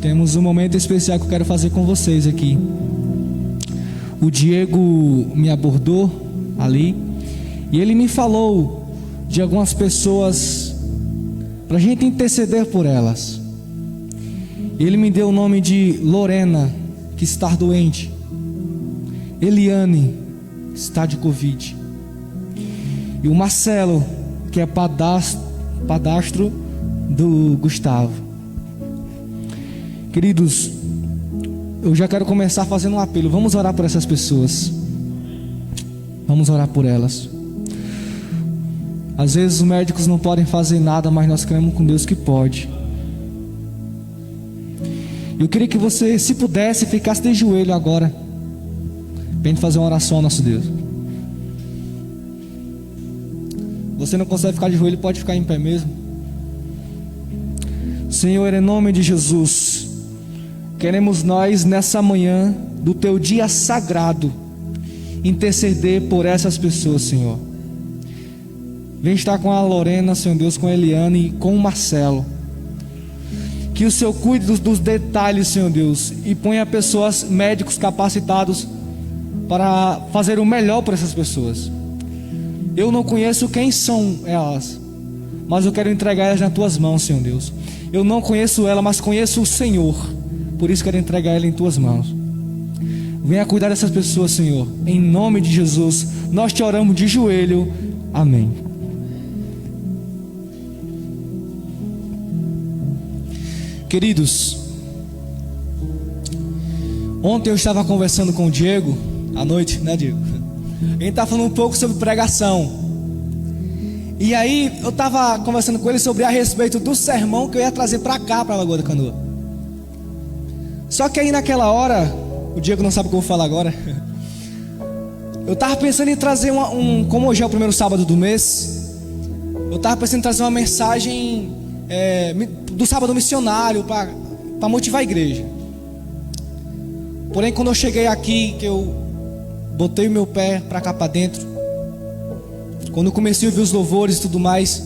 Temos um momento especial que eu quero fazer com vocês aqui. O Diego me abordou ali e ele me falou de algumas pessoas para a gente interceder por elas. Ele me deu o nome de Lorena, que está doente, Eliane, que está de Covid, e o Marcelo, que é padastro do Gustavo. Queridos, eu já quero começar fazendo um apelo. Vamos orar por essas pessoas. Vamos orar por elas. Às vezes os médicos não podem fazer nada, mas nós cremos com Deus que pode. Eu queria que você, se pudesse, ficasse de joelho agora, para a gente fazer uma oração ao nosso Deus. Você não consegue ficar de joelho, pode ficar em pé mesmo. Senhor, em nome de Jesus, queremos nós nessa manhã do teu dia sagrado interceder por essas pessoas, Senhor. Vem estar com a Lorena, Senhor Deus, com a Eliane e com o Marcelo. Que o Senhor cuide dos detalhes, Senhor Deus, e ponha pessoas, médicos capacitados para fazer o melhor para essas pessoas. Eu não conheço quem são elas, mas eu quero entregar elas nas tuas mãos, Senhor Deus. Eu não conheço ela, mas conheço o Senhor. Por isso quero entregar ela em tuas mãos. Venha cuidar dessas pessoas, Senhor. Em nome de Jesus, nós te oramos de joelho. Amém. Queridos, ontem eu estava conversando com o Diego, à noite, né, Diego? A gente estava falando um pouco sobre pregação. E aí eu estava conversando com ele sobre a respeito do sermão que eu ia trazer para cá, para Lagoa da Canoa. Só que aí naquela hora, o Diego não sabe o que eu vou falar agora. Eu estava pensando em trazer como hoje é o primeiro sábado do mês, eu estava pensando em trazer uma mensagem do sábado missionário para motivar a igreja. Porém, quando eu cheguei aqui, que eu botei o meu pé para cá para dentro, quando eu comecei a ouvir os louvores e tudo mais,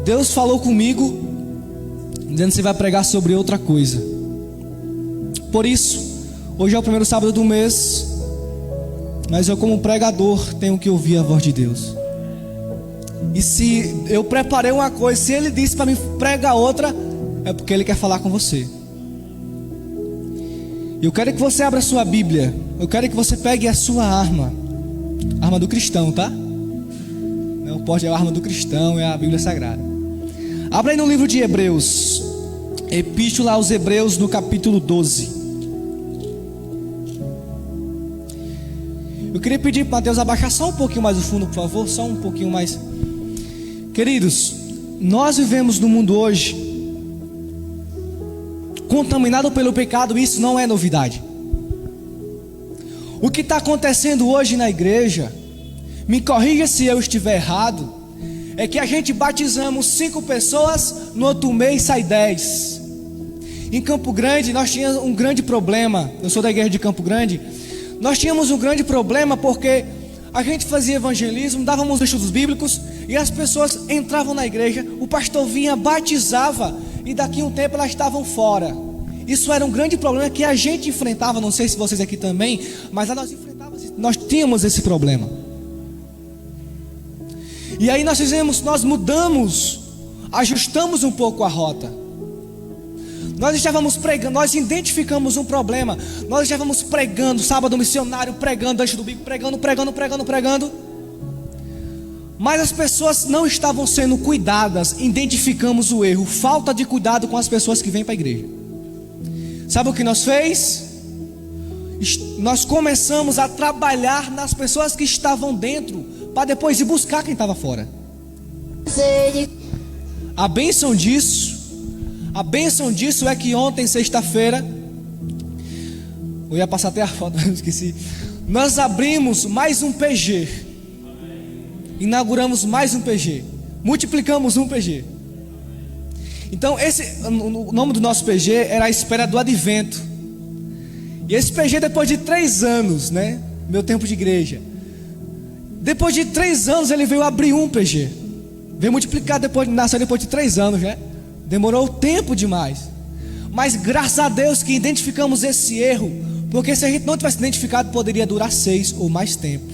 Deus falou comigo, dizendo que você vai pregar sobre outra coisa. Por isso, hoje é o primeiro sábado do mês, mas eu como pregador tenho que ouvir a voz de Deus. E se eu preparei uma coisa, se Ele disse para mim pregar outra, é porque Ele quer falar com você. Eu quero que você abra a sua Bíblia. Eu quero que você pegue a sua arma do cristão, tá? Não pode, é a arma do cristão, é a Bíblia Sagrada. Abra aí no livro de Hebreus, Epístola aos Hebreus, no capítulo 12. Eu queria pedir para Deus abaixar só um pouquinho mais o fundo, por favor, só um pouquinho mais. Queridos, nós vivemos no mundo hoje contaminado pelo pecado. Isso não é novidade. O que está acontecendo hoje na igreja, me corrija se eu estiver errado, é que a gente batizamos 5 pessoas, no outro mês sai 10. Em Campo Grande nós tínhamos um grande problema. Eu sou da igreja de Campo Grande. Nós tínhamos um grande problema porque a gente fazia evangelismo, dávamos estudos bíblicos e as pessoas entravam na igreja, o pastor vinha, batizava e daqui a um tempo elas estavam fora. Isso era um grande problema que a gente enfrentava, não sei se vocês aqui também, mas lá nós tínhamos esse problema. E aí nós mudamos, ajustamos um pouco a rota. Nós estávamos pregando, nós identificamos um problema. Nós estávamos pregando, sábado missionário, pregando, antes do bico, pregando. Mas as pessoas não estavam sendo cuidadas. Identificamos o erro, falta de cuidado com as pessoas que vêm para a igreja. Sabe o que nós fez? Nós começamos a trabalhar nas pessoas que estavam dentro, para depois ir buscar quem estava fora. A bênção disso é que ontem, sexta-feira, eu ia passar até a foto, mas esqueci. Nós abrimos mais um PG. Inauguramos mais um PG. Multiplicamos um PG. Então o nome do nosso PG era a espera do advento. E esse PG depois de 3 anos, né? Meu tempo de igreja. Depois de 3 anos ele veio abrir um PG. Veio multiplicar nasceu depois de 3 anos, né? Demorou tempo demais. Mas graças a Deus que identificamos esse erro, porque se a gente não tivesse identificado, poderia durar 6 ou mais tempo.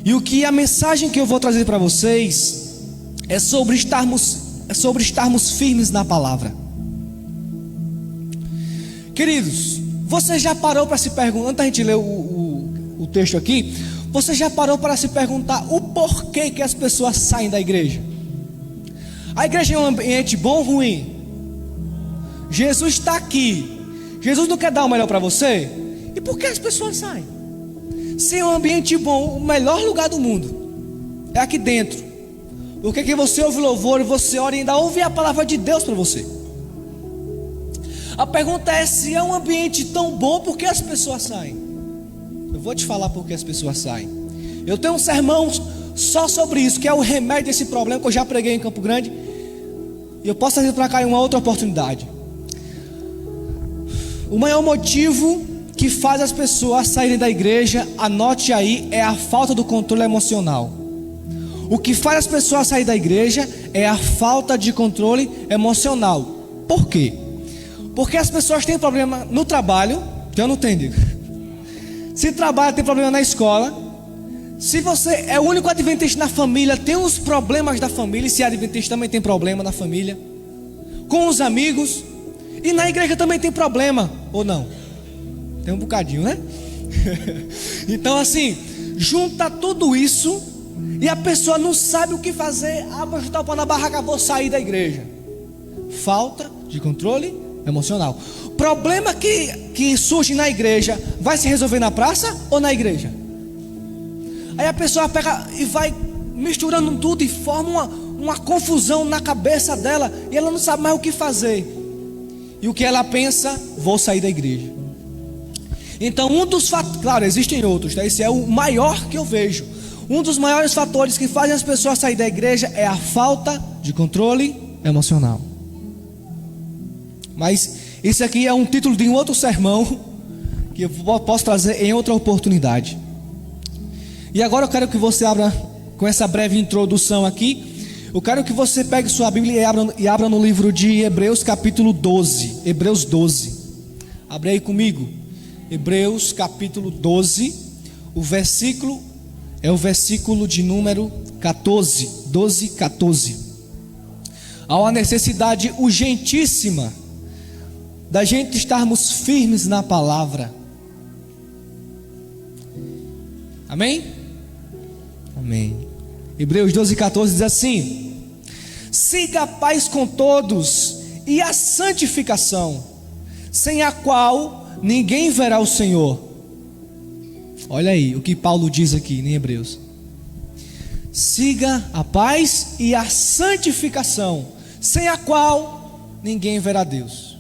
E o que a mensagem que eu vou trazer para vocês é sobre estarmos firmes na palavra. Queridos, você já parou para se perguntar, antes da gente ler o texto aqui, você já parou para se perguntar o porquê que as pessoas saem da igreja? A igreja é um ambiente bom ou ruim? Jesus está aqui. Jesus não quer dar o melhor para você? E por que as pessoas saem? Se é um ambiente bom, o melhor lugar do mundo é aqui dentro. Porque que você ouve louvor, você ora e ainda ouve a palavra de Deus para você. A pergunta é: se é um ambiente tão bom, por que as pessoas saem? Eu vou te falar por que as pessoas saem. Eu tenho um sermão só sobre isso, que é o remédio desse problema, que eu já preguei em Campo Grande, e eu posso trazer para cá em uma outra oportunidade. O maior motivo que faz as pessoas saírem da igreja, anote aí, é a falta do controle emocional. O que faz as pessoas saírem da igreja é a falta de controle emocional. Por quê? Porque as pessoas têm problema no trabalho, que eu não tenho. Se trabalha, tem problema na escola. Se você é o único adventista na família, tem os problemas da família. E se é adventista, também tem problema na família. Com os amigos. E na igreja também tem problema, ou não? Tem um bocadinho, né? Então assim, junta tudo isso e a pessoa não sabe o que fazer. Ah, vou chutar o pau na barraca, vou sair da igreja. Falta de controle emocional. Problema que surge na igreja, vai se resolver na praça ou na igreja? Aí a pessoa pega e vai misturando tudo e forma uma confusão na cabeça dela, e ela não sabe mais o que fazer. E o que ela pensa? Vou sair da igreja. Então um dos fatores, claro, existem outros, tá? Esse é o maior que eu vejo. Um dos maiores fatores que fazem as pessoas sair da igreja é a falta de controle emocional. Mas isso aqui é um título de um outro sermão que eu posso trazer em outra oportunidade. E agora eu quero que você abra, com essa breve introdução aqui, eu quero que você pegue sua Bíblia e abra no livro de Hebreus capítulo 12. Hebreus 12. Abre aí comigo. Hebreus capítulo 12. O versículo é o versículo de número 14. 12, 14. Há uma necessidade urgentíssima da gente estarmos firmes na palavra. Amém? Amém. Hebreus 12, 14 diz assim: siga a paz com todos e a santificação, sem a qual ninguém verá o Senhor. Olha aí o que Paulo diz aqui em Hebreus. Siga a paz e a santificação, sem a qual ninguém verá Deus.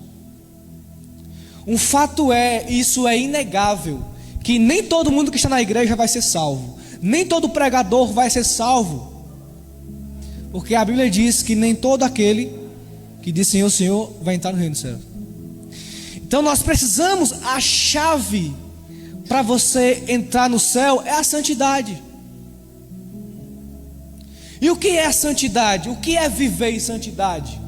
Um fato é, isso é inegável, que nem todo mundo que está na igreja vai ser salvo. Nem todo pregador vai ser salvo. Porque a Bíblia diz que nem todo aquele que diz Senhor, Senhor, vai entrar no reino do céu. Então nós precisamos, a chave para você entrar no céu é a santidade. E o que é a santidade? O que é viver em santidade?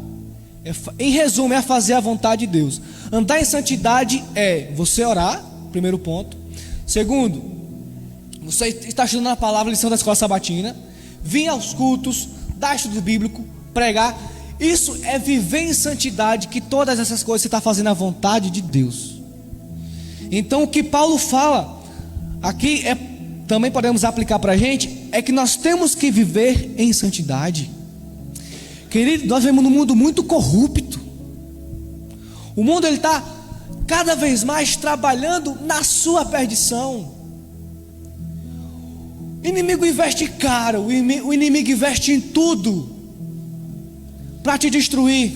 Em resumo, é fazer a vontade de Deus. Andar em santidade é você orar, primeiro ponto. Segundo, você está estudando a palavra, lição da escola sabatina, vir aos cultos, dar estudo bíblico, pregar. Isso é viver em santidade, que todas essas coisas você está fazendo a vontade de Deus. Então o que Paulo fala aqui, também podemos aplicar para a gente, é que nós temos que viver em santidade. Querido, nós vivemos num mundo muito corrupto. O mundo ele está cada vez mais trabalhando na sua perdição. O inimigo investe caro, o inimigo investe em tudo para te destruir.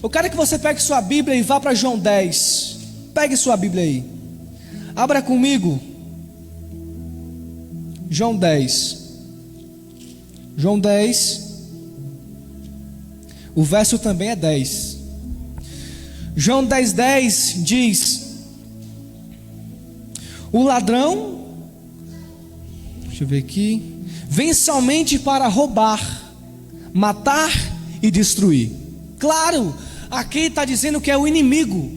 Eu quero que você pegue sua Bíblia e vá para João 10. Pegue sua Bíblia aí. Abra comigo. João 10. João 10. O verso também é 10. João 10, 10 diz: o ladrão, deixa eu ver aqui, vem somente para roubar, matar e destruir. Claro, aqui está dizendo que é o inimigo.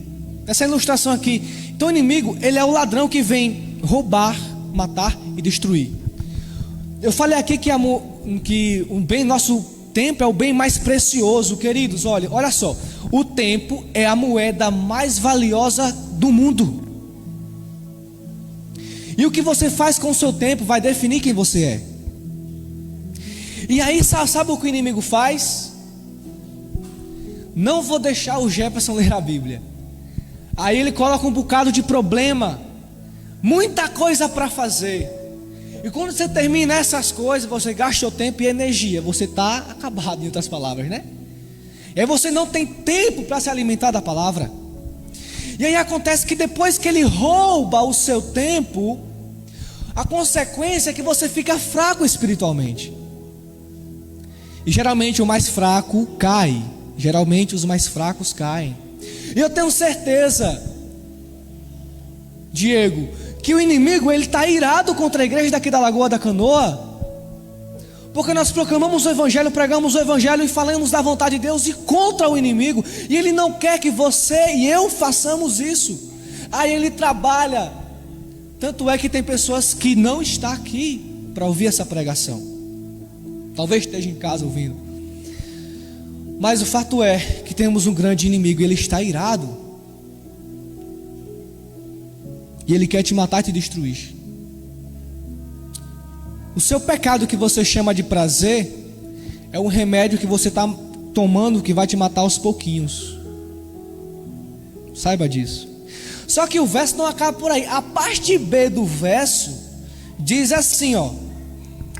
Essa ilustração aqui. Então o inimigo, ele é o ladrão que vem roubar, matar e destruir. Eu falei aqui que o bem, nosso tempo é o bem mais precioso, queridos. Olha só, o tempo é a moeda mais valiosa do mundo. E o que você faz com o seu tempo vai definir quem você é. E aí, sabe o que o inimigo faz? Não vou deixar o Jefferson ler a Bíblia. Aí ele coloca um bocado de problema, muita coisa para fazer. E quando você termina essas coisas, você gasta o tempo e energia. Você está acabado, em outras palavras, né? E aí você não tem tempo para se alimentar da palavra. E aí acontece que depois que ele rouba o seu tempo, a consequência é que você fica fraco espiritualmente. E geralmente o mais fraco cai. Geralmente os mais fracos caem. E eu tenho certeza, Diego, que o inimigo ele está irado contra a igreja daqui da Lagoa da Canoa, porque nós proclamamos o evangelho, pregamos o evangelho e falamos da vontade de Deus e contra o inimigo. E ele não quer que você e eu façamos isso. Aí ele trabalha. Tanto é que tem pessoas que não estão aqui para ouvir essa pregação. Talvez esteja em casa ouvindo. Mas o fato é que temos um grande inimigo. Ele está irado. E ele quer te matar e te destruir. O seu pecado que você chama de prazer é um remédio que você está tomando que vai te matar aos pouquinhos. Saiba disso. Só que o verso não acaba por aí. A parte B do verso diz assim, ó: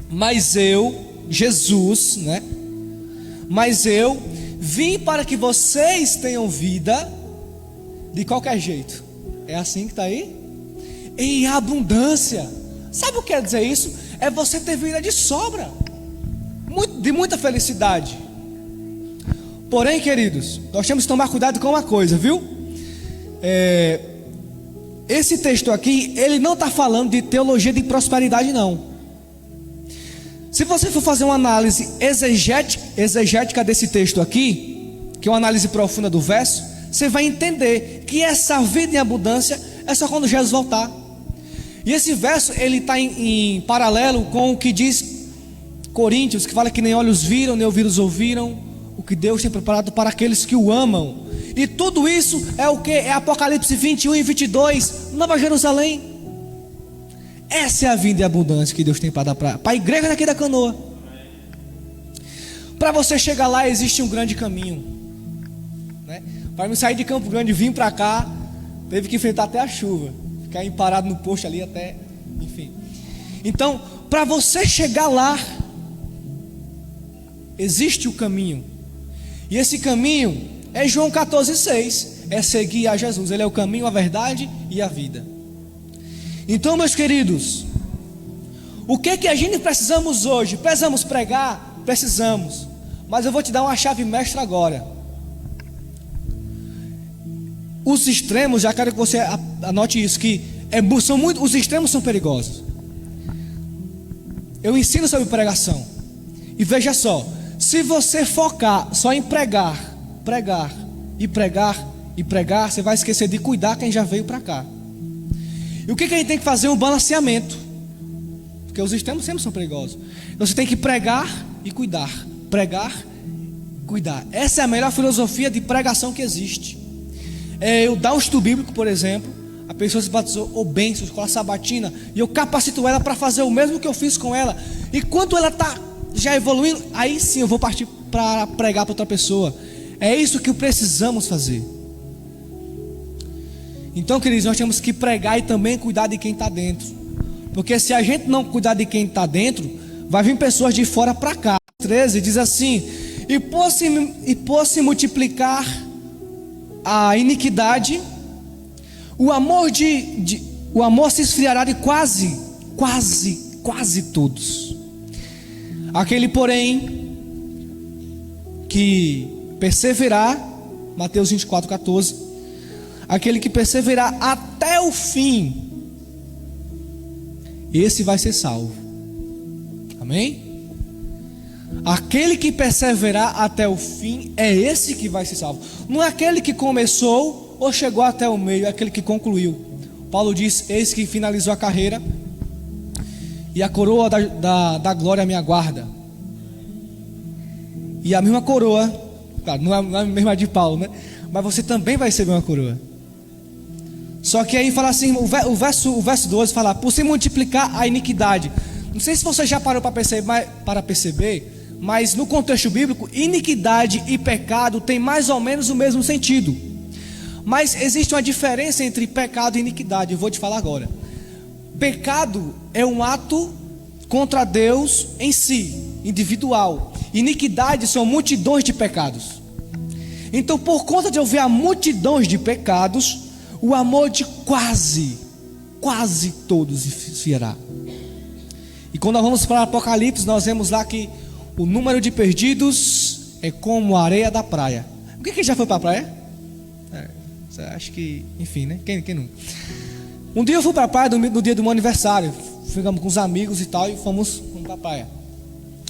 mas eu, Jesus, né? Mas eu vim para que vocês tenham vida de qualquer jeito. É assim que está aí? Em abundância. Sabe o que quer dizer isso? É você ter vida de sobra, de muita felicidade. Porém, queridos, nós temos que tomar cuidado com uma coisa, viu? Esse texto aqui, ele não está falando de teologia de prosperidade, não. Se você for fazer uma análise exegética desse texto aqui, que é uma análise profunda do verso, você vai entender que essa vida em abundância é só quando Jesus voltar. E esse verso, ele está em paralelo com o que diz Coríntios, que fala que nem olhos viram, nem ouvidos ouviram, o que Deus tem preparado para aqueles que o amam. E tudo isso é o que? É Apocalipse 21 e 22, Nova Jerusalém. Essa é a vida em abundância que Deus tem para dar para a igreja daqui da Canoa. Para você chegar lá existe um grande caminho, né? Para me sair de Campo Grande e vir para cá, teve que enfrentar até a chuva, ficar parado no posto ali até, enfim. Então, para você chegar lá, existe o caminho. E esse caminho é João 14,6. É seguir a Jesus. Ele é o caminho, a verdade e a vida. Então, meus queridos, o que a gente precisamos hoje? Precisamos pregar? Precisamos. Mas eu vou te dar uma chave mestra agora. Os extremos, já quero que você anote isso, que os extremos são perigosos. Eu ensino sobre pregação. E veja só, se você focar só em pregar, você vai esquecer de cuidar quem já veio para cá. E o que a gente tem que fazer? Um balanceamento, porque os extremos sempre são perigosos. Então você tem que pregar e cuidar. Pregar, cuidar. Essa é a melhor filosofia de pregação que existe. Eu dar um estudo bíblico, por exemplo, a pessoa se batizou ou benção, escola sabatina, e eu capacito ela para fazer o mesmo que eu fiz com ela. E quando ela está já evoluindo, aí sim eu vou partir para pregar para outra pessoa. É isso que precisamos fazer. Então, queridos, nós temos que pregar e também cuidar de quem está dentro. Porque se a gente não cuidar de quem está dentro, vai vir pessoas de fora para cá. 13 diz assim: e por se multiplicar a iniquidade, o amor se esfriará de quase todos. Aquele, porém, que perseverar, Mateus 24:14, aquele que perseverar até o fim, esse vai ser salvo. Amém? Aquele que perseverar até o fim é esse que vai ser salvo. Não é aquele que começou ou chegou até o meio, é aquele que concluiu. Paulo diz: eis que finalizou a carreira e a coroa da glória me aguarda. E a mesma coroa, claro, não é a mesma de Paulo, né? Mas você também vai receber uma coroa. Só que aí fala assim, o verso 12 fala: por se multiplicar a iniquidade. Não sei se você já parou para perceber, mas no contexto bíblico, iniquidade e pecado tem mais ou menos o mesmo sentido. Mas existe uma diferença entre pecado e iniquidade, eu vou te falar agora. Pecado é um ato contra Deus em si, individual. Iniquidade são multidões de pecados. Então, por conta de haver multidões de pecados, o amor de quase todos esfriará. E quando nós vamos para o Apocalipse, nós vemos lá que o número de perdidos é como a areia da praia. O que já foi para a praia? Acho que, enfim, né? Quem não? Um dia eu fui para a praia no dia do meu aniversário. Ficamos com os amigos e tal, e fomos para a praia.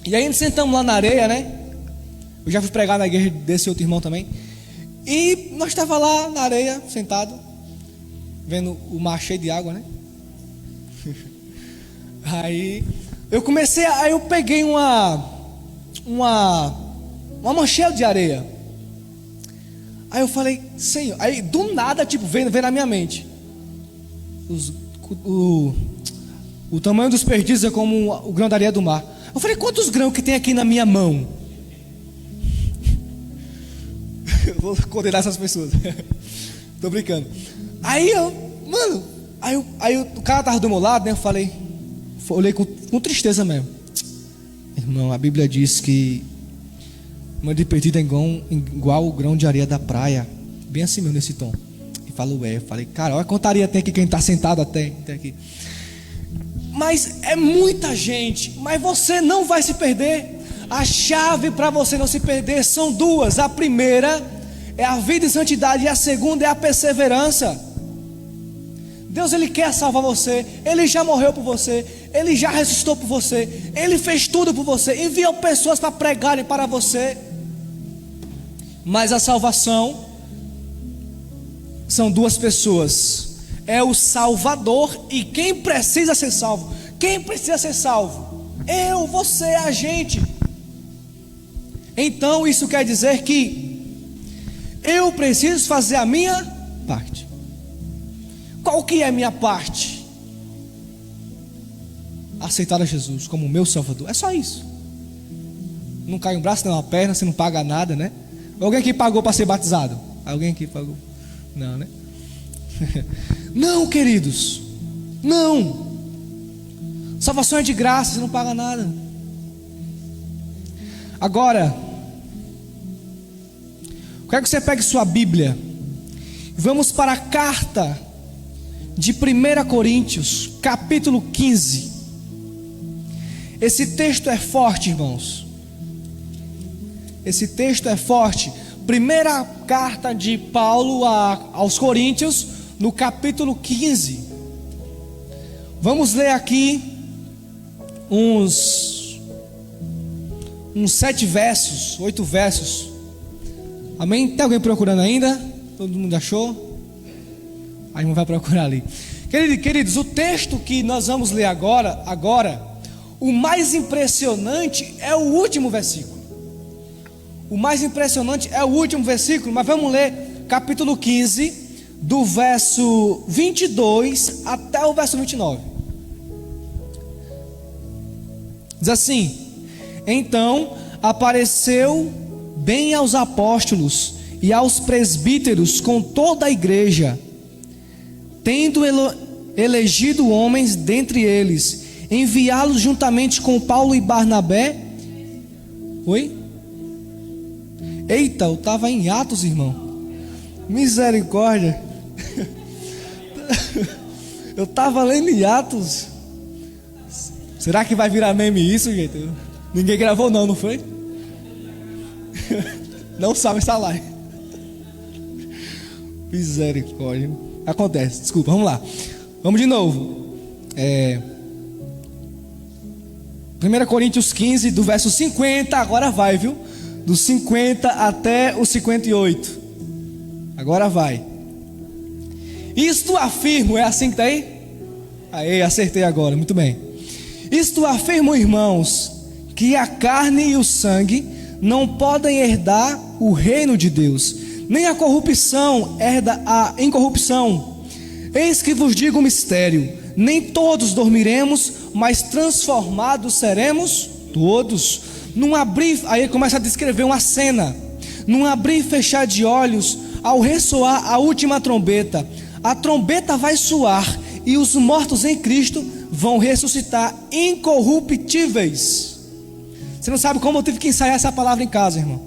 E aí sentamos lá na areia, né? Eu já fui pregar na igreja desse outro irmão também. E nós estávamos lá na areia, sentado, vendo o mar cheio de água, né? Aí eu peguei uma manchete de areia. Aí eu falei: Senhor, aí do nada, tipo, veio na minha mente o tamanho dos perdidos é como o grão da areia do mar. Eu falei: quantos grãos que tem aqui na minha mão? Eu vou condenar essas pessoas. Tô brincando. Aí o cara tava do meu lado, né? Eu olhei com tristeza mesmo. Irmão, a Bíblia diz que o número de perdido é igual o grão de areia da praia. Bem assim mesmo, nesse tom. E falou: eu falei: cara, olha quanta areia tem aqui, quem está sentado até aqui. Mas é muita gente. Mas você não vai se perder. A chave para você não se perder são duas. A primeira é a vida em santidade, e a segunda é a perseverança. Deus, Ele quer salvar você. Ele já morreu por você. Ele já ressuscitou por você. Ele fez tudo por você. Enviou pessoas para pregarem para você. Mas a salvação são duas pessoas. É o Salvador e quem precisa ser salvo. Quem precisa ser salvo? Eu, você, a gente. Então isso quer dizer que eu preciso fazer a minha parte. Qual que é a minha parte? Aceitar a Jesus como meu Salvador. É só isso. Não cai um braço, não uma perna, você não paga nada, né? Alguém aqui pagou para ser batizado? Alguém aqui pagou? Não, né? Não, queridos. Não. Salvação é de graça, você não paga nada. Agora, quero que você pegue sua Bíblia. Vamos para a carta de 1 Coríntios, capítulo 15. Esse texto é forte, irmãos. Esse texto é forte. Primeira carta de Paulo aos Coríntios, no capítulo 15. Vamos ler aqui uns 7 versos, 8 versos. Amém? Tem alguém procurando ainda? Todo mundo achou? A irmã vai procurar ali. Queridos, o texto que nós vamos ler agora, o mais impressionante é o último versículo. O mais impressionante é o último versículo, mas vamos ler capítulo 15, do verso 22 até o verso 29. Diz assim: então apareceu bem aos apóstolos e aos presbíteros com toda a igreja, tendo elegido homens dentre eles, enviá-los juntamente com Paulo e Barnabé. Oi? Eita, eu estava em Atos, irmão. Misericórdia. Eu estava lendo em Atos. Será que vai virar meme isso, gente? Ninguém gravou não foi? Não sabe essa live. Misericórdia. Acontece, desculpa, vamos lá. Vamos de novo. 1 Coríntios 15, do verso 50, agora vai, viu? Do 50 até o 58. Agora vai. Isto afirmo, é assim que está aí? Aí, acertei agora, muito bem. Isto afirmo, irmãos, que a carne e o sangue não podem herdar o reino de Deus, nem a corrupção herda a incorrupção. Eis que vos digo um mistério: nem todos dormiremos, mas transformados seremos todos. Num abrir, aí ele começa a descrever uma cena. Num abrir e fechar de olhos, ao ressoar a última trombeta, a trombeta vai soar e os mortos em Cristo vão ressuscitar incorruptíveis. Você não sabe como eu tive que ensaiar essa palavra em casa, irmão.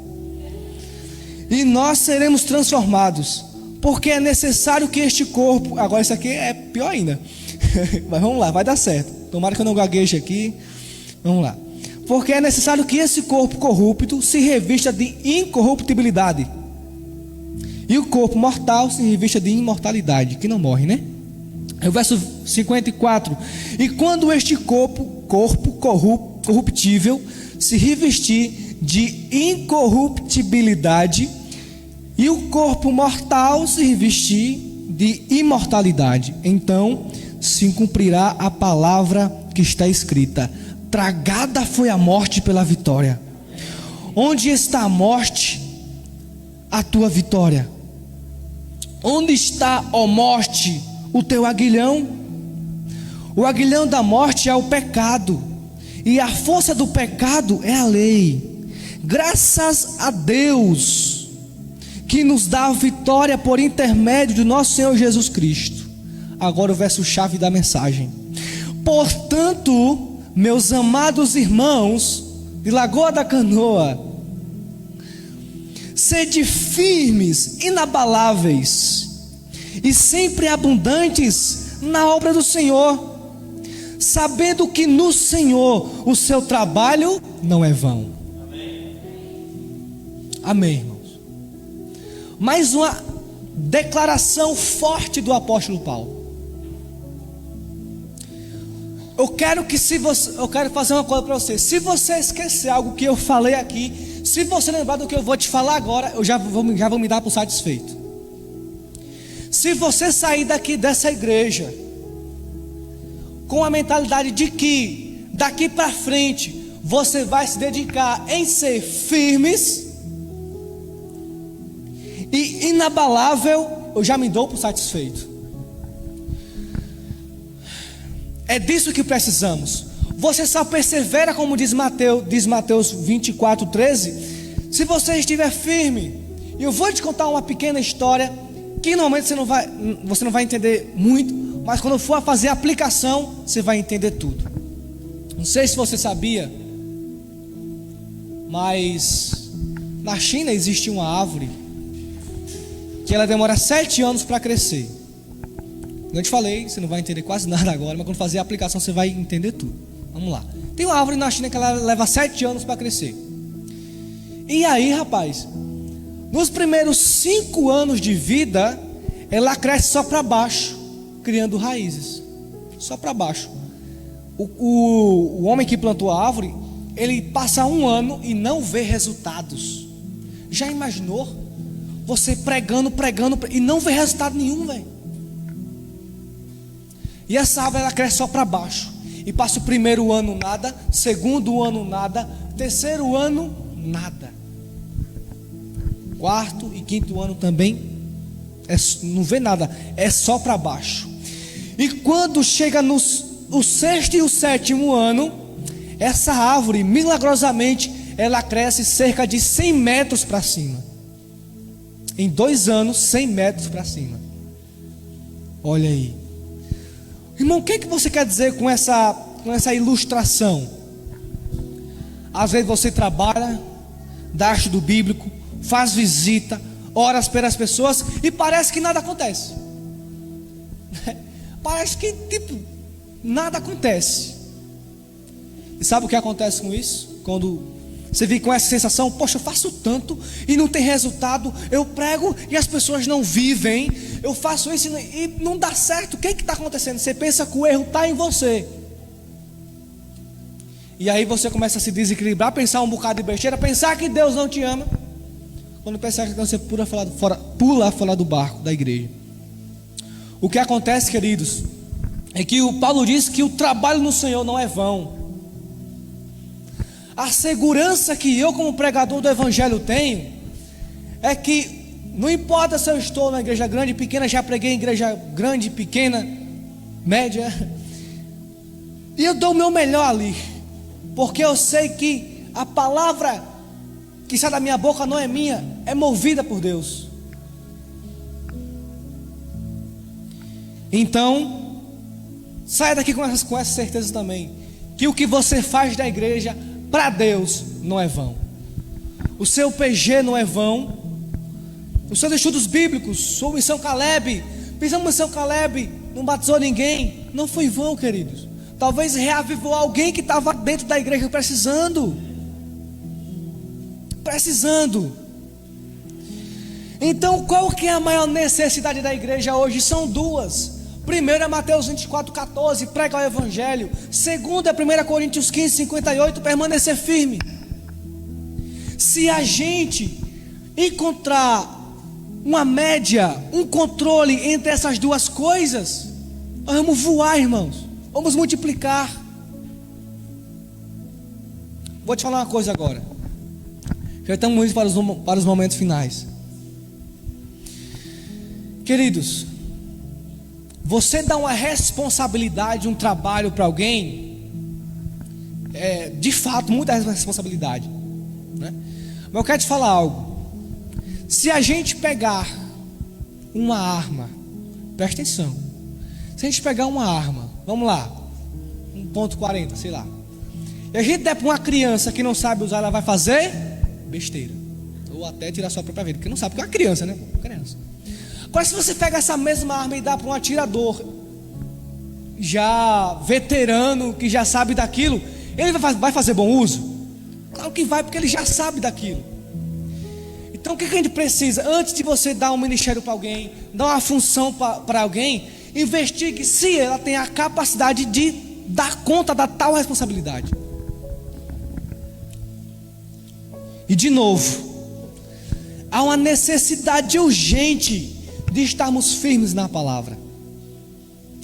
E nós seremos transformados, porque é necessário que este corpo... Agora isso aqui é pior ainda. Mas vamos lá, vai dar certo. Tomara que eu não gagueje aqui. Vamos lá. Porque é necessário que esse corpo corrupto se revista de incorruptibilidade, e o corpo mortal se revista de imortalidade, que não morre, né? É o verso 54. E quando este corpo corruptível se revestir de incorruptibilidade, e o corpo mortal se revestir de imortalidade, então se cumprirá a palavra que está escrita: tragada foi a morte pela vitória. Onde está a morte, a tua vitória? Onde está, ó morte, o teu aguilhão? O aguilhão da morte é o pecado, e a força do pecado é a lei. Graças a Deus que nos dá a vitória por intermédio do nosso Senhor Jesus Cristo. Agora o verso-chave da mensagem. Portanto, meus amados irmãos de Lagoa da Canoa, sede firmes, inabaláveis e sempre abundantes na obra do Senhor, sabendo que no Senhor o seu trabalho não é vão. Amém, irmãos. Mais uma declaração forte do apóstolo Paulo. Eu quero fazer uma coisa para você. Se você esquecer algo que eu falei aqui, se você lembrar do que eu vou te falar agora, eu já vou me dar por satisfeito. Se você sair daqui dessa igreja com a mentalidade de que daqui para frente você vai se dedicar em ser firmes e inabalável, eu já me dou por satisfeito. É disso que precisamos. Você só persevera, como diz Mateus 24:13, se você estiver firme. E eu vou te contar uma pequena história que normalmente você não vai entender muito, mas quando for a fazer a aplicação, você vai entender tudo. Não sei se você sabia, mas na China existe uma árvore que ela demora 7 anos para crescer. Eu te falei, você não vai entender quase nada agora, mas quando fazer a aplicação você vai entender tudo. Vamos lá. Tem uma árvore na China que ela leva 7 anos para crescer. E aí, rapaz, nos primeiros 5 anos de vida, ela cresce só para baixo, criando raízes. Só para baixo. O homem que plantou a árvore, ele passa 1 ano e não vê resultados. Já imaginou? Você pregando e não vê resultado nenhum, velho. E essa árvore ela cresce só para baixo. E passa o primeiro ano nada, segundo ano nada, terceiro ano nada, quarto e quinto ano também não vê nada, é só para baixo. E quando chega o 6º e o 7º ano, essa árvore milagrosamente ela cresce cerca de 100 metros para cima. Em 2 anos, 100 metros para cima. Olha aí. Irmão, o que você quer dizer com essa ilustração? Às vezes você trabalha, dá estudo bíblico, faz visita, ora pelas pessoas e parece que nada acontece. Parece que nada acontece. E sabe o que acontece com isso? Quando você vive com essa sensação, poxa, eu faço tanto e não tem resultado, eu prego e as pessoas não vivem, eu faço isso e não dá certo. O que está acontecendo? Você pensa que o erro está em você. E aí você começa a se desequilibrar, pensar um bocado de besteira, pensar que Deus não te ama. Quando pensar que você pula fora do barco da igreja. O que acontece, queridos, é que o Paulo diz que o trabalho no Senhor não é vão. A segurança que eu, como pregador do Evangelho, tenho é que não importa se eu estou na igreja grande, pequena, já preguei em igreja grande, pequena, média, e eu dou o meu melhor ali, porque eu sei que a palavra que sai da minha boca não é minha, é movida por Deus. Então, saia daqui com essa certeza também, que o que você faz da igreja para Deus não é vão. O seu PG não é vão. Os seus estudos bíblicos, sua missão Caleb, pensamos em missão Caleb, não batizou ninguém, não foi vão, queridos. Talvez reavivou alguém que estava dentro da igreja precisando. Então, qual que é a maior necessidade da igreja hoje? São duas. Primeiro é Mateus 24:14, prega o Evangelho. Segundo é 1 Coríntios 15:58, permanecer firme. Se a gente encontrar uma média, um controle entre essas duas coisas, nós vamos voar, irmãos, vamos multiplicar. Vou te falar uma coisa agora. Já estamos indo para os momentos finais. Queridos, você dá uma responsabilidade, um trabalho para alguém, de fato, muita responsabilidade, né? Mas eu quero te falar algo. Se a gente pegar uma arma, presta atenção. Se a gente pegar uma arma, vamos lá, 1.40, sei lá, e a gente der para uma criança que não sabe usar, ela vai fazer besteira, ou até tirar sua própria vida, porque não sabe, porque é uma criança, né? Criança. Agora, se você pega essa mesma arma e dá para um atirador já veterano, que já sabe daquilo, ele vai fazer bom uso? Claro que vai, porque ele já sabe daquilo. Então o que a gente precisa? Antes de você dar um ministério para alguém, dar uma função para alguém, investigue se ela tem a capacidade de dar conta da tal responsabilidade. E de novo, há uma necessidade urgente de estarmos firmes na palavra.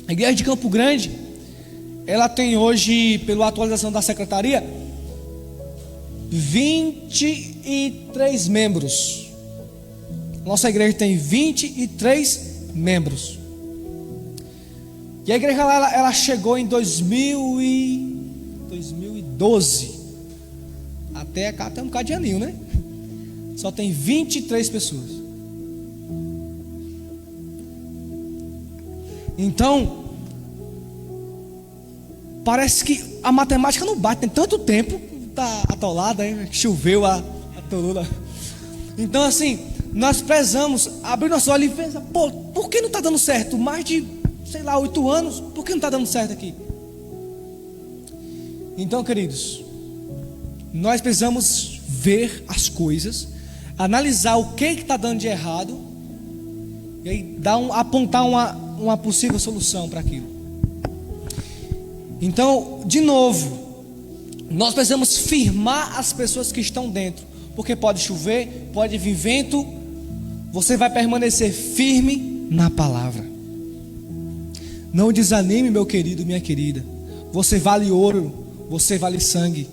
A igreja de Campo Grande, ela tem hoje, pela atualização da secretaria, 23 membros. Nossa igreja tem 23 membros. E a igreja ela chegou em 2012. Até cá tem um bocado de aninho, né? Só tem 23 pessoas. Então, parece que a matemática não bate. Tem tanto tempo, tá atolada, choveu, atolou. Então assim, nós precisamos abrir nossos olhos e pensar, por que não está dando certo? Mais de, 8 anos, por que não está dando certo aqui? Então, queridos, nós precisamos ver as coisas, analisar o que está dando de errado, e aí apontar uma possível solução para aquilo. Então, de novo, nós precisamos firmar as pessoas que estão dentro, porque pode chover, pode vir vento, você vai permanecer firme na palavra. Não desanime, meu querido, minha querida. Você vale ouro, você vale sangue.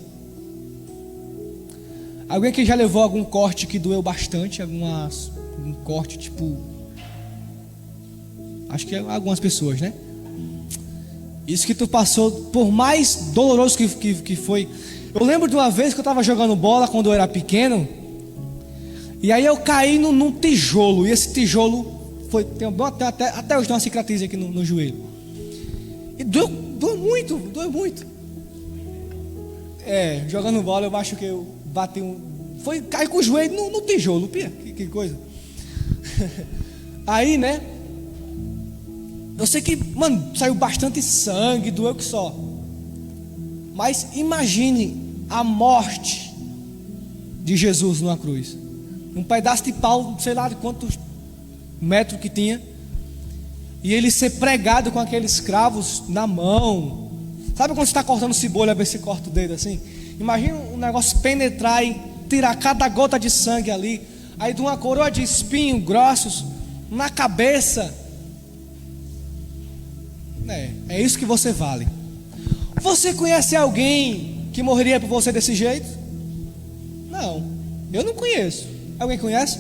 Alguém que já levou algum corte que doeu bastante, um corte tipo, acho que algumas pessoas, né? Isso que tu passou, por mais doloroso que foi. Eu lembro de uma vez que eu estava jogando bola quando eu era pequeno, e aí eu caí num tijolo, e esse tijolo até hoje tem uma cicatriz aqui no joelho. E doeu muito. Jogando bola, eu acho que eu bati caí com o joelho no tijolo, pia, que coisa. Aí, né? Eu sei que, saiu bastante sangue, doeu que só. Mas imagine a morte de Jesus numa cruz. Um pedaço de pau, sei lá de quantos metros que tinha. E ele ser pregado com aqueles cravos na mão, Sabe quando você está cortando cebola, ver se corta o dedo assim? Imagina um negócio penetrar e tirar cada gota de sangue ali. Aí de uma coroa de espinhos grossos na cabeça. É isso que você vale. Você conhece alguém que morreria por você desse jeito? Não, eu não conheço. Alguém conhece?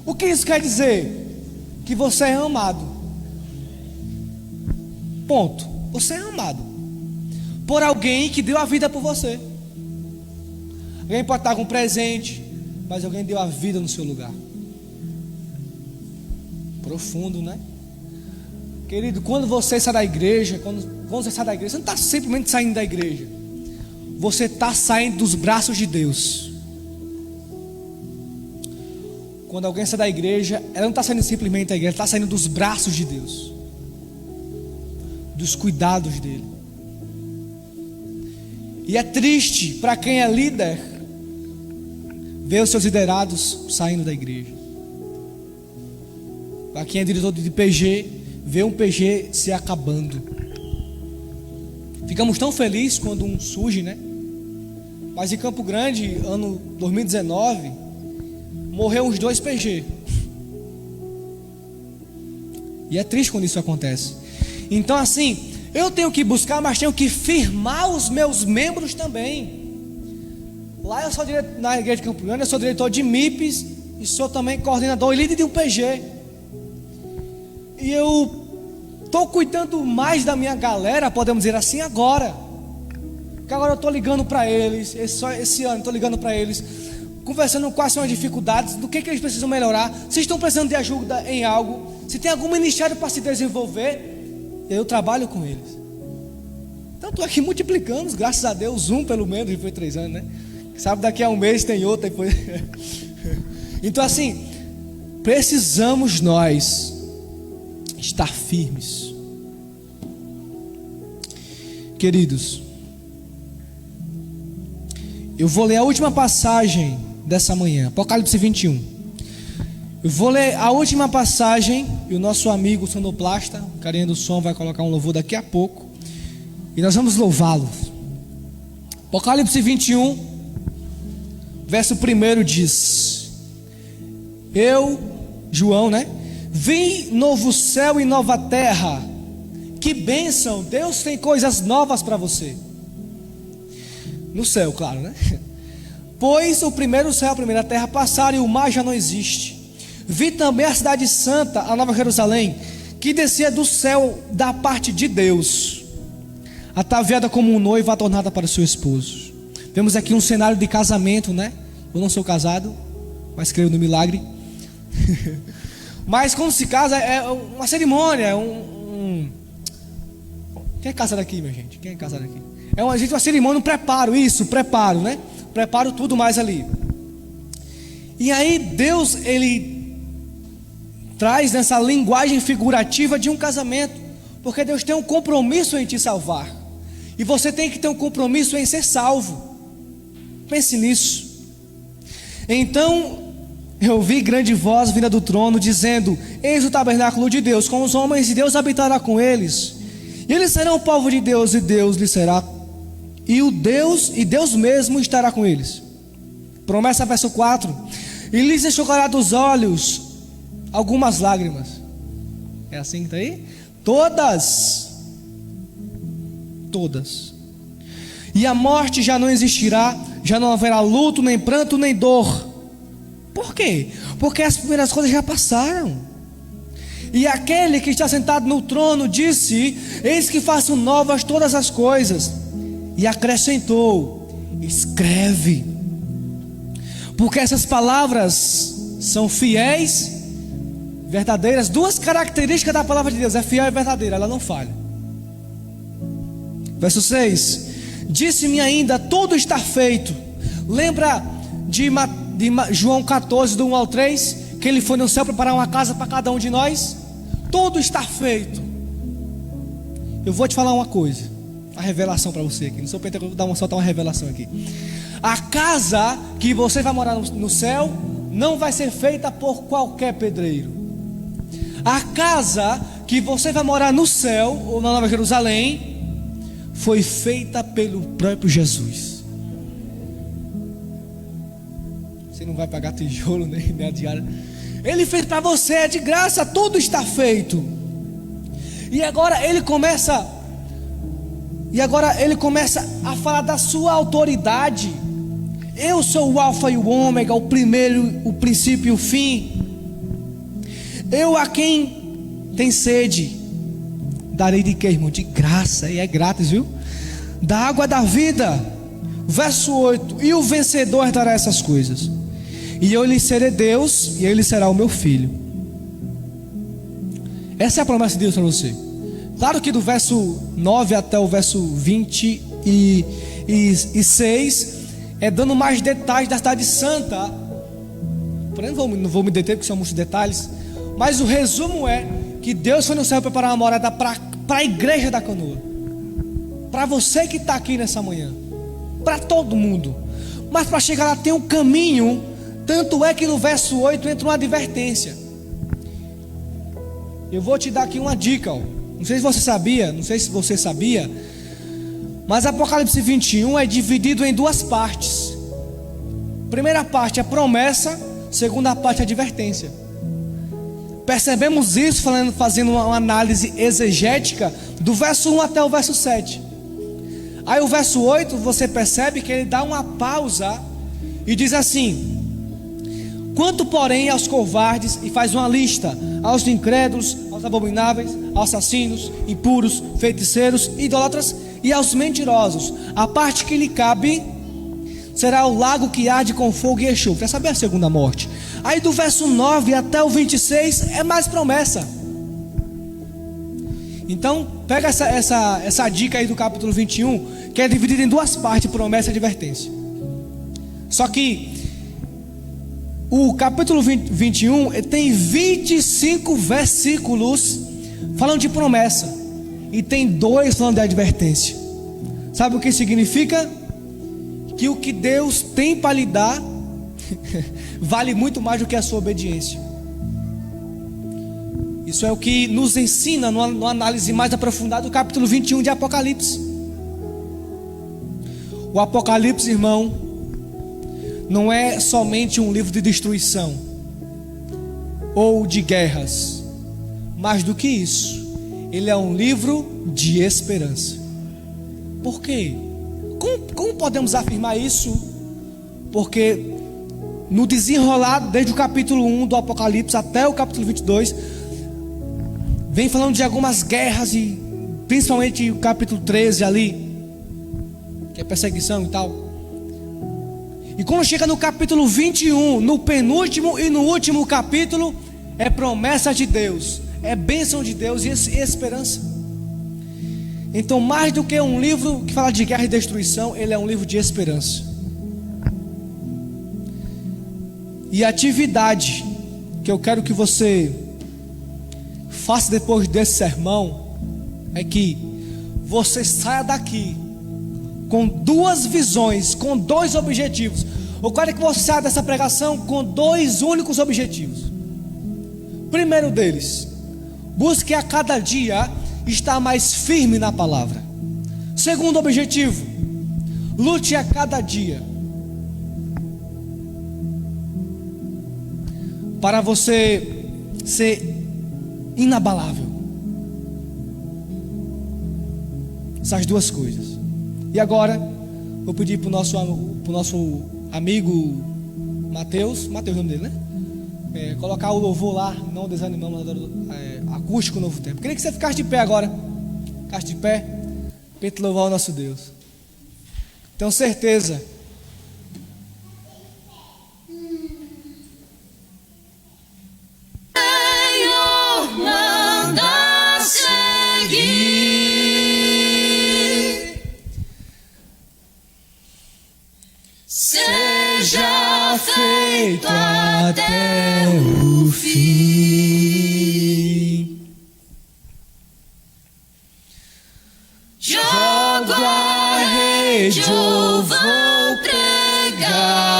O que isso quer dizer? Que você é amado. Ponto. Você é amado por alguém que deu a vida por você. Alguém pode estar com um presente, mas alguém deu a vida no seu lugar. Profundo, né? Querido, quando você sai da igreja, quando você sai da igreja, você não está simplesmente saindo da igreja. Você está saindo dos braços de Deus. Quando alguém sai da igreja, ela não está saindo simplesmente da igreja, ela está saindo dos braços de Deus, dos cuidados dele. E é triste para quem é líder ver os seus liderados saindo da igreja. Para quem é diretor de PG, ver um PG se acabando. Ficamos tão felizes quando um surge, né? Mas em Campo Grande, ano 2019, morreu uns 2 PG. E é triste quando isso acontece. Então assim, eu tenho que buscar, mas tenho que firmar os meus membros também. Lá eu sou diretor, na igreja de Campo Grande, eu sou diretor de MIPs e sou também coordenador e líder de um PG. E eu estou cuidando mais da minha galera, podemos dizer assim, agora. Porque agora eu estou ligando para eles, esse ano estou ligando para eles, conversando quais são as dificuldades, do que eles precisam melhorar, se estão precisando de ajuda em algo, se tem algum ministério para se desenvolver, eu trabalho com eles. Então estou aqui multiplicando, graças a Deus, pelo menos, depois de 3 anos, né? Sabe, daqui a um mês tem outro, depois. Então assim, precisamos nós estar firmes. Queridos, eu vou ler a última passagem dessa manhã, Apocalipse 21. Eu vou ler a última passagem, e o nosso amigo sonoplasta, o carinha do som, vai colocar um louvor daqui a pouco, e nós vamos louvá-lo. Apocalipse 21, verso 1 diz: eu, João, né? Vi novo céu e nova terra. Que bênção! Deus tem coisas novas para você. No céu, claro, né? Pois o primeiro céu, a primeira terra passaram e o mar já não existe. Vi também a cidade santa, a Nova Jerusalém, que descia do céu da parte de Deus, ataviada como um noivo, adornada para o seu esposo. Vemos aqui um cenário de casamento, né? Eu não sou casado, mas creio no milagre. Mas quando se casa é uma cerimônia, Quem é casado aqui, minha gente? Quem é casado aqui? É uma cerimônia, um preparo, né? Preparo tudo mais ali. E aí Deus, Ele traz nessa linguagem figurativa de um casamento, porque Deus tem um compromisso em te salvar, e você tem que ter um compromisso em ser salvo. Pense nisso. Então eu vi grande voz vinda do trono, dizendo: eis o tabernáculo de Deus com os homens, e Deus habitará com eles, e eles serão o povo de Deus, e Deus lhes será, e Deus mesmo estará com eles. Promessa, verso 4: e lhes enxugará dos olhos algumas lágrimas. É assim que está aí? Todas. E a morte já não existirá, já não haverá luto, nem pranto, nem dor. Por quê? Porque as primeiras coisas já passaram. E aquele que está sentado no trono disse: eis que faço novas todas as coisas. E acrescentou: escreve, porque essas palavras são fiéis, verdadeiras. 2 características da palavra de Deus: é fiel e verdadeira, ela não falha. Verso 6: disse-me ainda: tudo está feito. Lembra de João 14, do 1 ao 3, que ele foi no céu preparar uma casa para cada um de nós? Tudo está feito. Eu vou te falar uma coisa, a revelação para você aqui. Não sou pentecostal, vou soltar uma revelação aqui. A casa que você vai morar no céu não vai ser feita por qualquer pedreiro. A casa que você vai morar no céu ou na Nova Jerusalém, foi feita pelo próprio Jesus. Você não vai pagar tijolo nem a diária. Ele fez para você, é de graça, tudo está feito. E agora ele começa a falar da sua autoridade. Eu sou o alfa e o ômega, o primeiro, o princípio e o fim. Eu a quem tem sede darei de quê, irmão? De graça, e é grátis, viu? Da água da vida. Verso 8: e o vencedor herdará essas coisas, e eu lhe serei Deus, e ele será o meu filho. Essa é a promessa de Deus para você. Claro que do verso 9 até o verso 26 é dando mais detalhes da cidade santa. Porém, não vou me deter porque são muitos detalhes. Mas o resumo é que Deus foi no céu preparar uma morada para a igreja da Canoa. Para você que está aqui nessa manhã. Para todo mundo. Mas para chegar lá tem um caminho. Tanto é que no verso 8 entra uma advertência. Eu vou te dar aqui uma dica, ó. Não sei se você sabia, mas Apocalipse 21 é dividido em duas partes. Primeira parte é promessa, segunda parte é advertência. Percebemos isso fazendo uma análise exegética do verso 1 até o verso 7. Aí o verso 8 você percebe que ele dá uma pausa e diz assim: quanto porém aos covardes, e faz uma lista, aos incrédulos, aos abomináveis, aos assassinos, impuros, feiticeiros, idólatras e aos mentirosos, a parte que lhe cabe será o lago que arde com fogo e enxofre. Essa é a segunda morte. Aí do verso 9 até o 26 é mais promessa. Então pega essa dica aí do capítulo 21, que é dividida em duas partes, promessa e advertência. Só que o capítulo 21 tem 25 versículos falando de promessa, e tem 2 falando de advertência. Sabe o que significa? Que o que Deus tem para lhe dar vale muito mais do que a sua obediência. Isso é o que nos ensina numa análise mais aprofundada do capítulo 21 de Apocalipse. O Apocalipse, irmão, não é somente um livro de destruição ou de guerras. Mais do que isso, ele é um livro de esperança. Por quê? Como podemos afirmar isso? Porque no desenrolar desde o capítulo 1 do Apocalipse até o capítulo 22 vem falando de algumas guerras, e principalmente o capítulo 13 ali, que é perseguição e tal. E quando chega no capítulo 21, no penúltimo e no último capítulo, é promessa de Deus, é bênção de Deus e esperança. Então, mais do que um livro que fala de guerra e destruição, ele é um livro de esperança. E a atividade que eu quero que você faça depois desse sermão é que você saia daqui com 2 visões, com 2 objetivos. Eu quero que você saia dessa pregação com 2 únicos objetivos. Primeiro deles, busque a cada dia estar mais firme na palavra. Segundo objetivo, lute a cada dia para você ser inabalável. Essas 2 coisas. E agora vou pedir para o nosso amigo Mateus é o nome dele, né? Colocar o louvor lá, não desanimamos, acústico Novo Tempo. Queria que você ficasse de pé agora. Ficasse de pé para te louvar o nosso Deus. Tenho certeza Senhor manda seguir, seja feito até o fim. Jogo a rede, eu vou pregar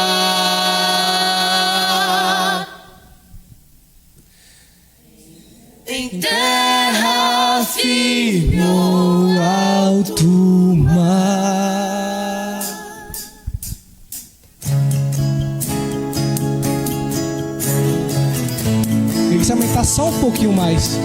em terra no alto mar. Tem que aumentar só um pouquinho mais.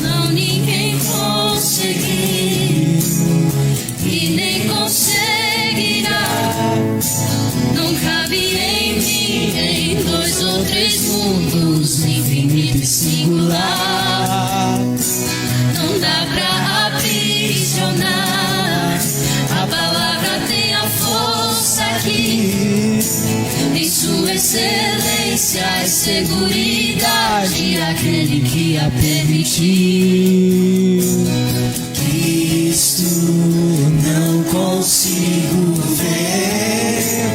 Não, ninguém conseguiu e nem conseguirá. Não cabe em ninguém dois ou três mundos, infinito e singular. Não dá pra aprisionar. A palavra tem a força aqui. Em sua excelência e seguridade, aquele que a permitiu. Cristo, não consigo ver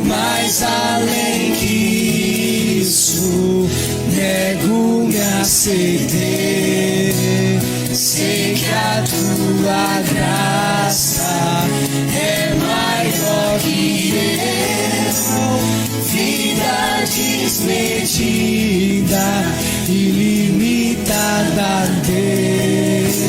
mais além que isso. Nego-me a ceder. Sei que a tua graça é maior que eu. Vida desmedida, ilimitada, Deus.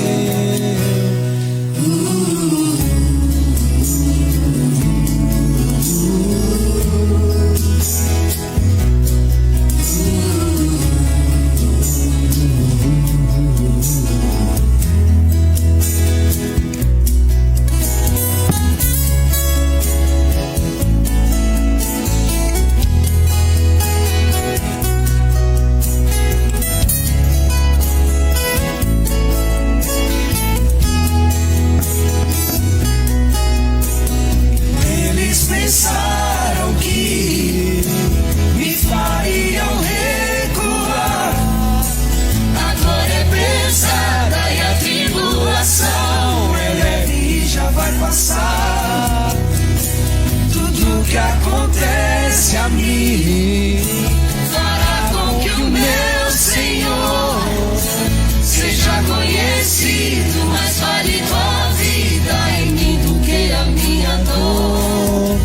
Pensaram que me fariam recuar. Agora é pesada e a tribulação É leve e já vai passar. Tudo que acontece a mim fará com que o meu Senhor seja conhecido. Mais vale tua vida em mim do que a minha dor.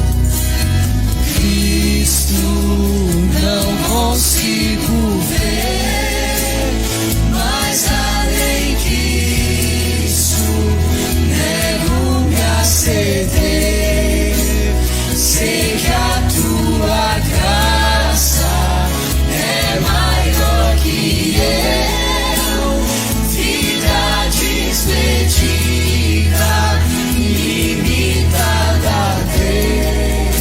não consigo ver mais além que isso. Nego-me a ceder. Sei que a tua graça é maior que eu. Vida desmedida, ilimitada, Deus.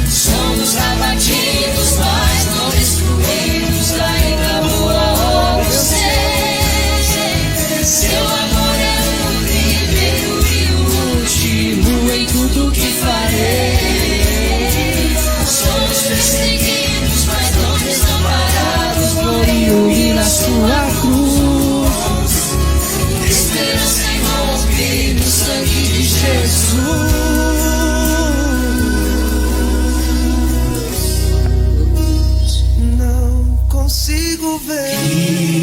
Somos abatidos, mas não destruídos. Ainda boa obra eu sei. Seu amor é o primeiro e o último em tudo que farei. Somos perseguidos, mas não desamparados. Glória e na sua cruz. Esperança envolve no sangue de Jesus. Não consigo ver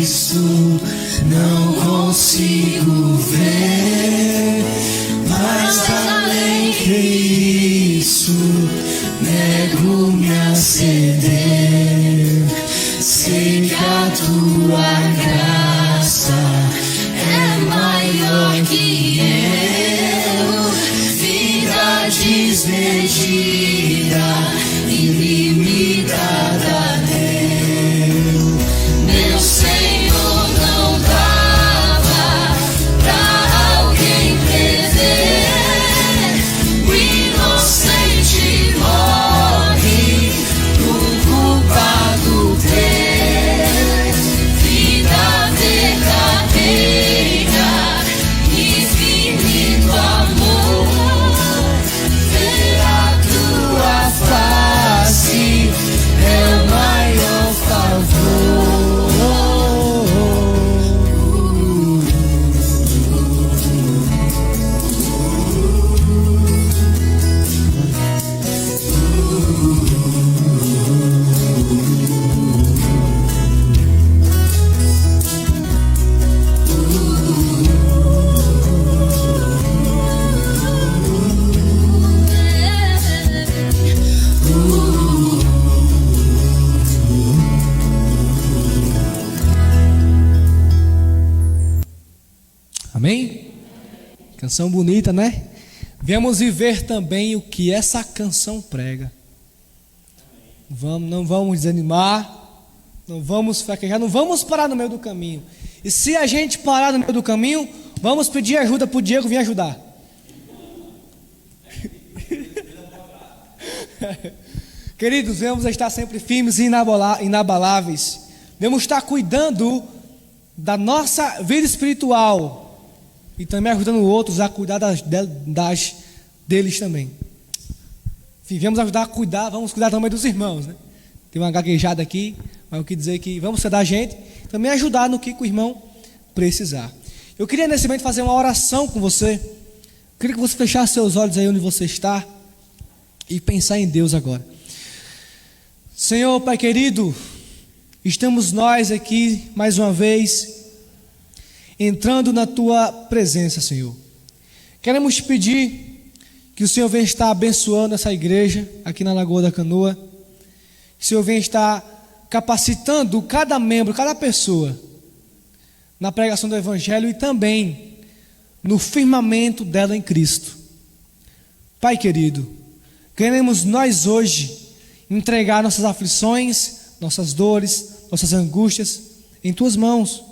isso, não consigo ver mais além que isso. Nego-me a ceder. Sei que a tua graça é maior que eu. Vida desmedida, ilimitada, Deus. Meu Senhor não dava pra alguém prever. Canção bonita, né? Viemos viver também o que essa canção prega. Não vamos desanimar, não vamos fraquejar, não vamos parar no meio do caminho. E se a gente parar no meio do caminho, vamos pedir ajuda para o Diego vir ajudar. Queridos, devemos estar sempre firmes e inabaláveis. Devemos estar cuidando da nossa vida espiritual e também ajudando outros a cuidar deles também. Enfim, vamos ajudar a cuidar, vamos cuidar também dos irmãos, né? Tem uma gaguejada aqui, mas eu quero dizer que vamos cuidar da gente, também ajudar no que o irmão precisar. Eu queria nesse momento fazer uma oração com você. Eu queria que você fechasse seus olhos aí onde você está e pensar em Deus agora. Senhor, Pai querido, estamos nós aqui mais uma vez entrando na Tua presença, Senhor. Queremos te pedir que o Senhor venha estar abençoando essa igreja aqui na Lagoa da Canoa. Que o Senhor venha estar capacitando cada membro, cada pessoa na pregação do Evangelho e também no firmamento dela em Cristo. Pai querido, queremos nós hoje entregar nossas aflições, nossas dores, nossas angústias em Tuas mãos.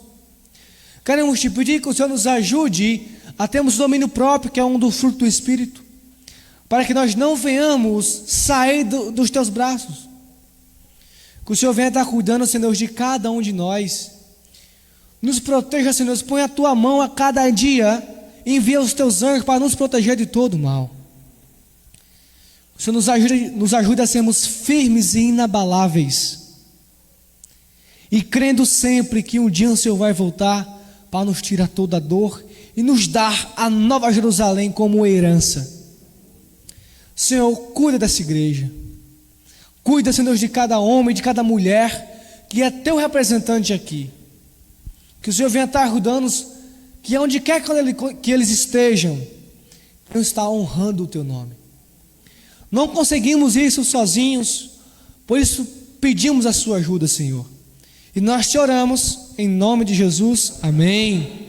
Queremos te pedir que o Senhor nos ajude a termos domínio próprio, que é um do fruto do Espírito, para que nós não venhamos sair dos Teus braços. Que o Senhor venha estar cuidando, Senhor, de cada um de nós. Nos proteja, Senhor, põe a Tua mão a cada dia, envia os Teus anjos para nos proteger de todo o mal. O Senhor nos ajude a sermos firmes e inabaláveis, e crendo sempre que um dia o Senhor vai voltar para nos tirar toda a dor e nos dar a nova Jerusalém como herança. Senhor, cuida dessa igreja, cuida, Senhor, de cada homem, de cada mulher que é Teu representante aqui. Que o Senhor venha estar ajudando-nos, que onde quer que eles estejam, eu está honrando o Teu nome. Não conseguimos isso sozinhos, por isso pedimos a Sua ajuda, Senhor. E nós te oramos em nome de Jesus. Amém.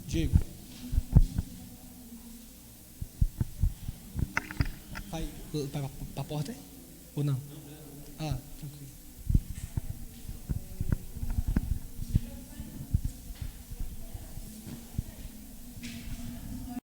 Diego. Vai para a porta aí? Ou não? Ah, tranquilo.